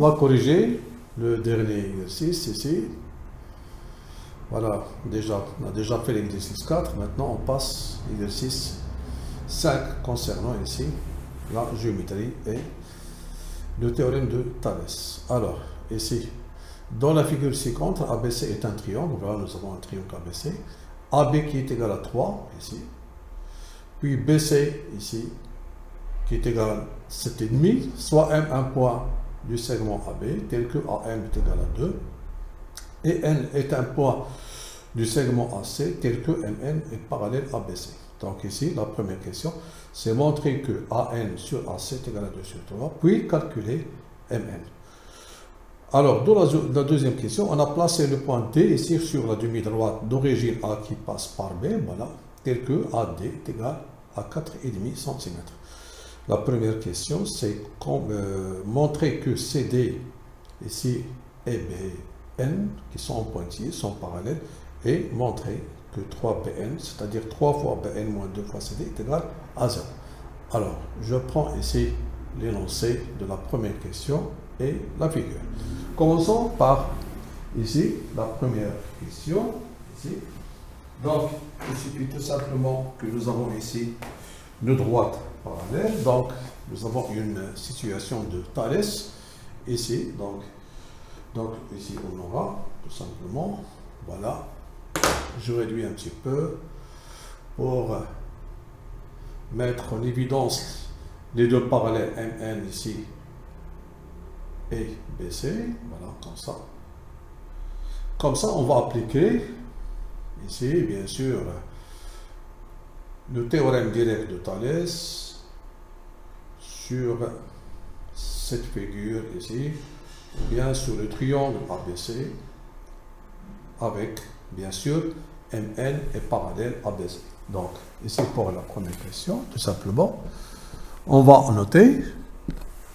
va corriger le dernier exercice ici. Voilà, on a déjà fait l'exercice 4. Maintenant, on passe à l'exercice 5 concernant ici la géométrie et le théorème de Thalès. Alors, ici, dans la figure ci-contre, ABC est un triangle. Voilà, nous avons un triangle ABC. AB qui est égal à 3, ici. Puis BC, ici, qui est égal à 7,5, soit M un point du segment AB, tel que AM est égal à 2. Et N est un point du segment AC, tel que MN est parallèle à BC. Donc ici, la première question, c'est montrer que AN sur AC est égal à 2 sur 3, puis calculer MN. Alors, dans la deuxième question, on a placé le point D ici sur la demi-droite d'origine A qui passe par B, voilà, tel que AD est égal à 4,5 cm. La première question, c'est montrer que CD ici et BN, qui sont en pointillés, sont parallèles, et montrer que 3BN, c'est-à-dire 3 fois BN moins 2 fois CD, est égal à 0. Alors, je prends ici l'énoncé de la première question et la figure. Commençons par ici la première question. Ici. Donc, il suffit tout simplement que nous avons ici une droite parallèle. Donc, nous avons une situation de Thalès ici. Donc ici, on aura tout simplement, voilà, je réduis un petit peu pour mettre en évidence les deux parallèles MN ici et BC, voilà, comme ça. Comme ça, on va appliquer ici, bien sûr, le théorème direct de Thalès sur cette figure ici, ou bien sur le triangle ABC, avec, bien sûr, MN est parallèle à BC. Donc, ici pour la première question, tout simplement, on va noter,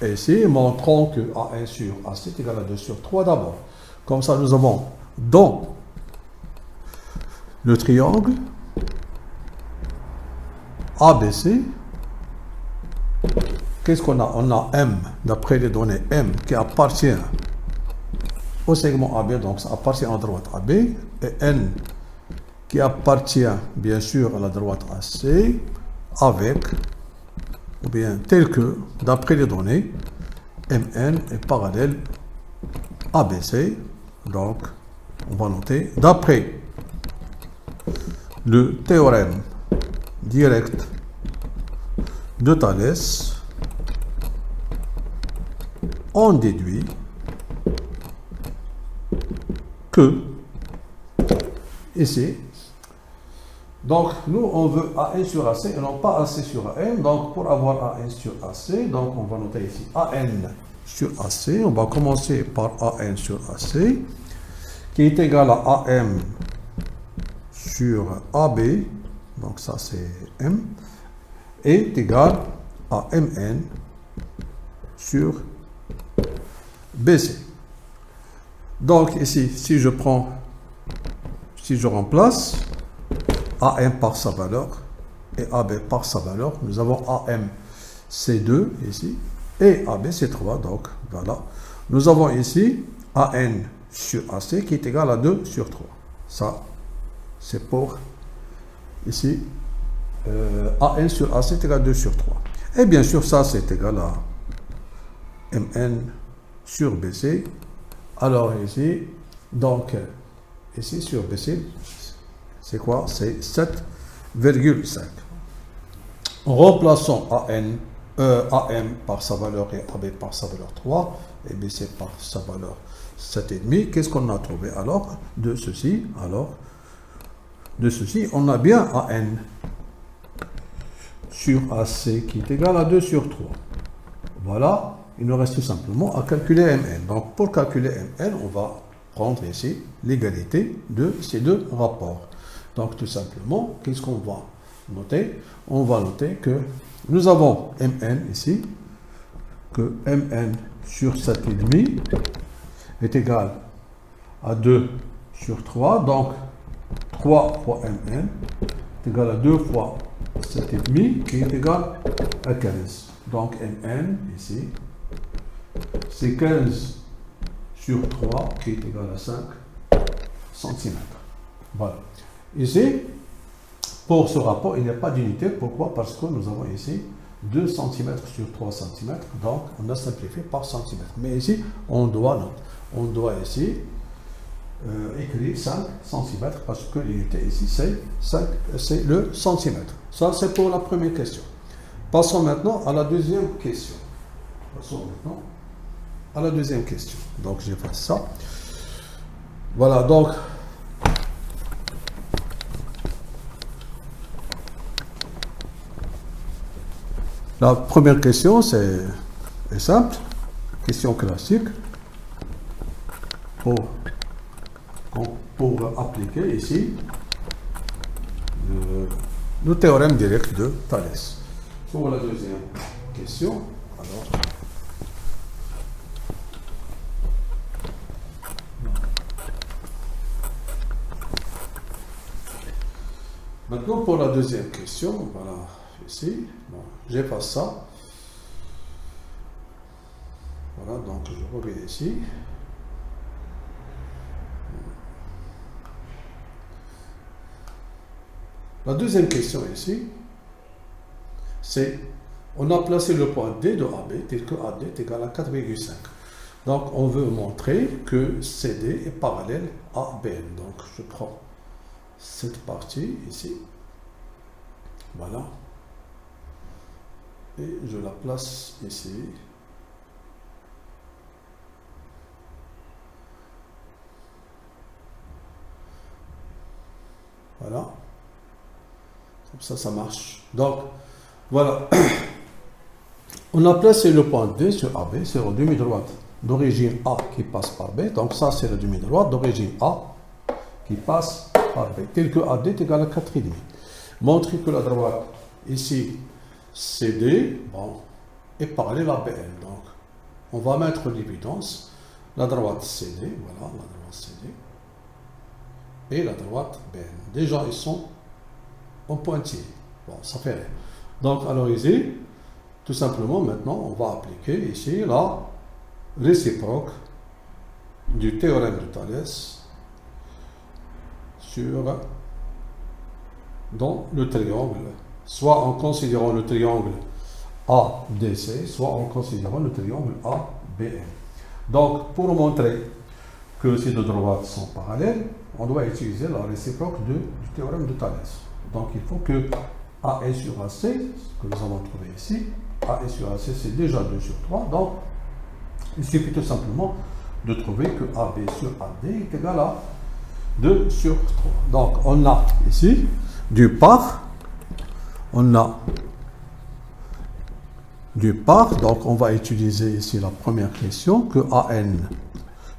ici, montrons que AN sur AC est égal à 2 sur 3 d'abord. Comme ça, nous avons dans le triangle ABC, qu'est-ce qu'on a? On a M, d'après les données M, qui appartient au segment AB, donc ça appartient à la droite AB, et N, qui appartient bien sûr à la droite AC, avec, ou bien tel que, d'après les données, MN est parallèle à ABC. Donc, on va noter, d'après le théorème direct de Thalès, on déduit que, ici, donc nous on veut AN sur AC et non pas AC sur AN, donc pour avoir AN sur AC, donc on va noter ici AN sur AC, on va commencer par AN sur AC, qui est égal à AM sur AB, donc ça c'est M, est égal à MN sur BC. Donc ici, si je remplace AM par sa valeur et AB par sa valeur, nous avons AM c'est 2 ici et AB c'est 3, donc voilà. Nous avons ici AN sur AC qui est égal à 2 sur 3. Ça, c'est pour ici AN sur AC est égal à 2 sur 3. Et bien sûr, ça c'est égal à MN sur BC. Alors ici, donc, ici sur BC, c'est quoi? C'est 7,5. En remplaçant AM par sa valeur et AB par sa valeur 3, et BC par sa valeur 7,5, qu'est-ce qu'on a trouvé alors de ceci? Alors, de ceci, on a bien AN sur AC qui est égal à 2 sur 3. Voilà. Il nous reste tout simplement à calculer MN. Donc, pour calculer MN, on va prendre ici l'égalité de ces deux rapports. Donc, tout simplement, qu'est-ce qu'on va noter? On va noter que nous avons MN ici, que MN sur 7,5 est égal à 2 sur 3. Donc, 3 fois MN est égal à 2 fois 7,5 qui est égal à 15. Donc, MN ici, c'est 15 sur 3 qui est égal à 5 cm. Voilà. Ici, pour ce rapport, il n'y a pas d'unité. Pourquoi? Parce que nous avons ici 2 cm sur 3 cm. Donc, on a simplifié par centimètre. Mais ici, on doit ici écrire 5 cm parce que l'unité ici, c'est le centimètre. Ça, c'est pour la première question. Passons maintenant à la deuxième question. Donc, j'efface ça. Voilà, donc, la première question, c'est simple, question classique, pour appliquer ici le théorème direct de Thalès. Pour la deuxième question, alors, maintenant pour la deuxième question, voilà, ici, bon, j'efface ça. Voilà, donc je reviens ici. La deuxième question ici, c'est, on a placé le point D de AB tel que AD est égal à 4,5. Donc on veut montrer que CD est parallèle à BN. Donc je prends cette partie ici. Voilà. Et je la place ici. Voilà. Comme ça marche. Donc, voilà. On a placé le point D sur AB, sur la demi-droite d'origine A qui passe par B. Donc ça, c'est la demi-droite d'origine A qui passe par B. Tel que AD est égal à 4,5. Montrer que la droite, ici, CD, bon, est parallèle à BN. Donc, on va mettre l'évidence. La droite CD, voilà, la droite CD. Et la droite BN. Déjà, ils sont en pointillé. Bon, ça fait rien. Donc, alors ici, tout simplement, maintenant, on va appliquer ici la réciproque du théorème de Thalès dans le triangle, soit en considérant le triangle ADC, soit en considérant le triangle ABN. Donc, pour montrer que ces deux droites sont parallèles, on doit utiliser la réciproque du théorème de Thalès. Donc, il faut que AE sur AC, ce que nous avons trouvé ici, AE sur AC, c'est déjà 2 sur 3. Donc, il suffit tout simplement de trouver que AB sur AD est égal à 2 sur 3. Donc, on a ici, du part, donc on va utiliser ici la première question, que AN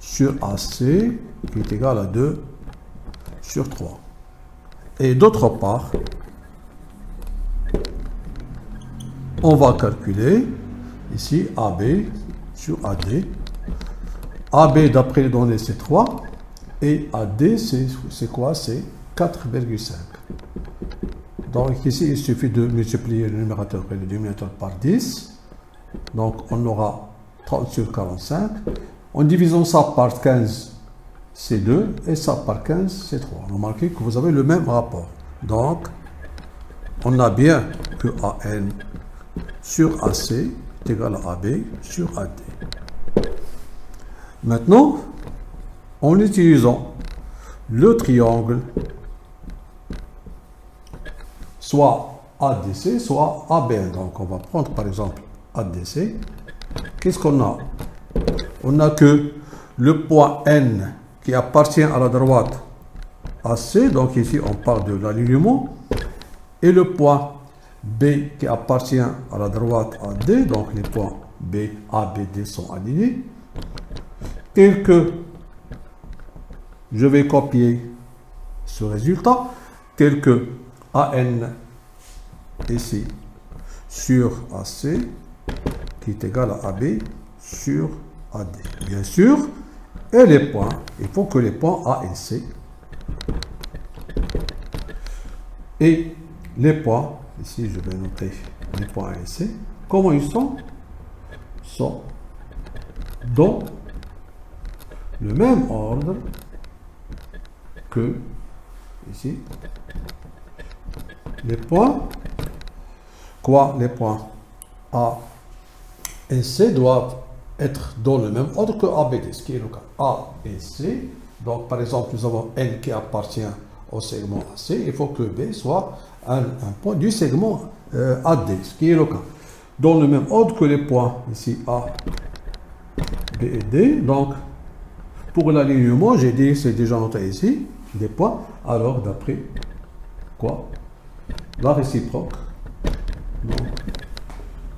sur AC est égal à 2 sur 3. Et d'autre part, on va calculer ici AB sur AD. AB d'après les données c'est 3 et AD c'est quoi? C'est 4,5. Donc ici il suffit de multiplier le numérateur et le dénominateur par 10. Donc on aura 30 sur 45. En divisant ça par 15, c'est 2 et ça par 15, c'est 3. Remarquez que vous avez le même rapport. Donc on a bien que AN sur AC est égal à AB sur AD. Maintenant, en utilisant le triangle soit ADC, soit ABN. Donc, on va prendre par exemple ADC. Qu'est-ce qu'on a? On a que le point N qui appartient à la droite AC, donc ici on parle de l'alignement, et le point B qui appartient à la droite AD, donc les points B, A, B, D sont alignés, tel que je vais copier ce résultat, tel que AN ici sur AC qui est égal à AB sur AD. Bien sûr, et les points, il faut que les points A et C et les points, ici je vais noter les points A et C, comment ils sont dans le même ordre que, ici, les points, les points A et C doivent être dans le même ordre que ABD, ce qui est le cas. A et C, donc par exemple, nous avons N qui appartient au segment AC, il faut que B soit un point du segment AD, ce qui est le cas. Dans le même ordre que les points, ici A, B et D, donc pour l'alignement, j'ai dit, c'est déjà noté ici, des points, alors d'après quoi? La réciproque, donc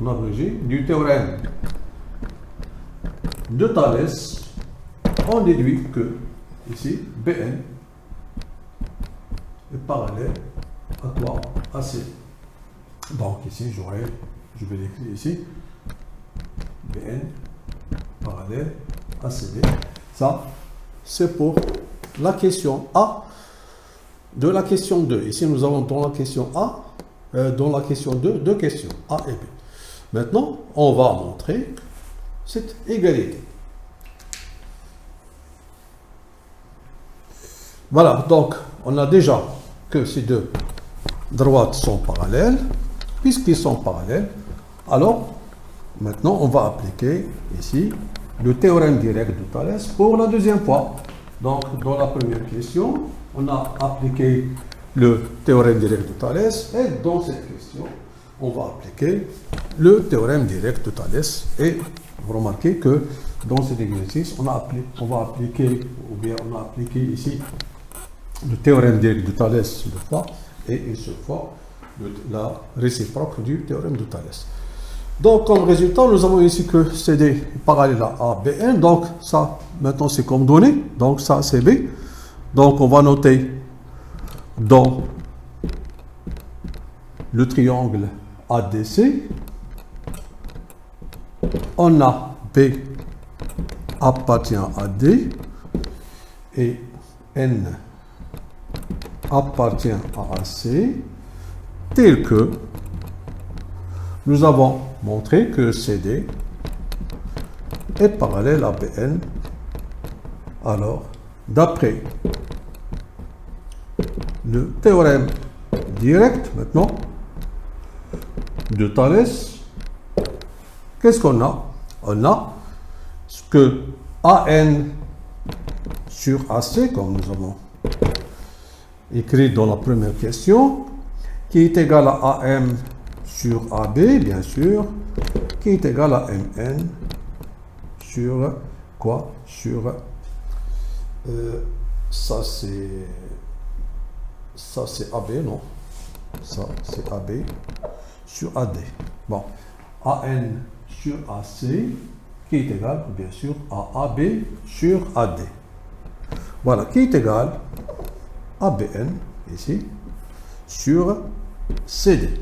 on abrégé, du théorème de Thalès, on déduit que, ici, Bn est parallèle à quoi? À C. Donc ici, je vais l'écrire ici, Bn parallèle à CD. Ça, c'est pour la question A de la question 2. Ici, nous avons dans la question A, dans la question 2, deux questions, A et B. Maintenant, on va montrer cette égalité. Voilà, donc, on a déjà que ces deux droites sont parallèles. Puisqu'ils sont parallèles, alors, maintenant, on va appliquer ici le théorème direct de Thalès pour la deuxième fois. Donc, dans la première question, on a appliqué le théorème direct de Thalès, et dans cette question, on va appliquer le théorème direct de Thalès. Et vous remarquez que dans cet exercice, on va appliquer ici le théorème direct de Thalès deux fois, et une seule fois la réciproque du théorème de Thalès. Donc, comme résultat, nous avons ici que CD est parallèle à BN. Donc, ça, maintenant, c'est comme donné. Donc, ça, c'est B. Donc, on va noter dans le triangle ADC, on a B appartient à D et N appartient à AC, tel que nous avons montré que CD est parallèle à BN. Alors, d'après le théorème direct, maintenant, de Thalès, qu'est-ce qu'on a? On a ce que AN sur AC, comme nous avons écrit dans la première question, qui est égal à AM sur AB, bien sûr, qui est égal à MN sur quoi? Sur ça c'est AB, non? Ça c'est AB sur AD. Bon, AN sur AC qui est égal, bien sûr, à AB sur AD. Voilà, qui est égal à BN, ici, sur CD.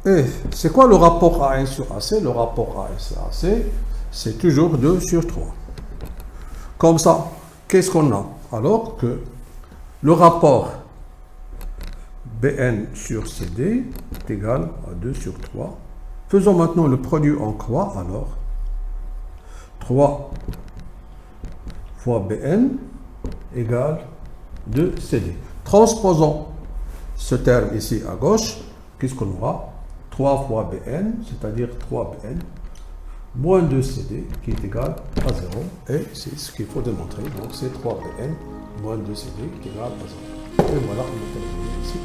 Et c'est quoi le rapport AN sur AC? Le rapport AN sur AC, c'est toujours 2 sur 3. Comme ça, qu'est-ce qu'on a? Alors que le rapport BN sur CD est égal à 2 sur 3. Faisons maintenant le produit en croix. Alors, 3 fois BN égale 2 CD. Transposons ce terme ici à gauche. Qu'est-ce qu'on aura? 3 fois Bn, c'est-à-dire 3Bn, moins 2 CD, qui est égal à 0. Et c'est ce qu'il faut démontrer. Donc, c'est 3Bn moins 2 CD, qui est égal à 0. Et voilà, on a terminé ici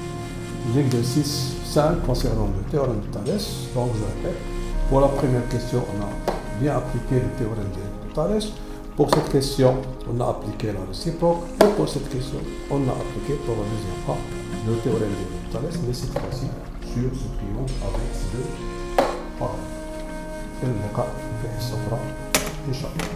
l'exercice 5 concernant le théorème de Thalès. Donc, je répète, pour la première question, on a bien appliqué le théorème de Thalès. Pour cette question, on a appliqué la réciproque. Et pour cette question, on a appliqué pour la deuxième fois le théorème de Thalès, mais cette fois-ci sur ce triangle avec ces deux parallèles. Et le cas fait Sopra, Inch'Allah.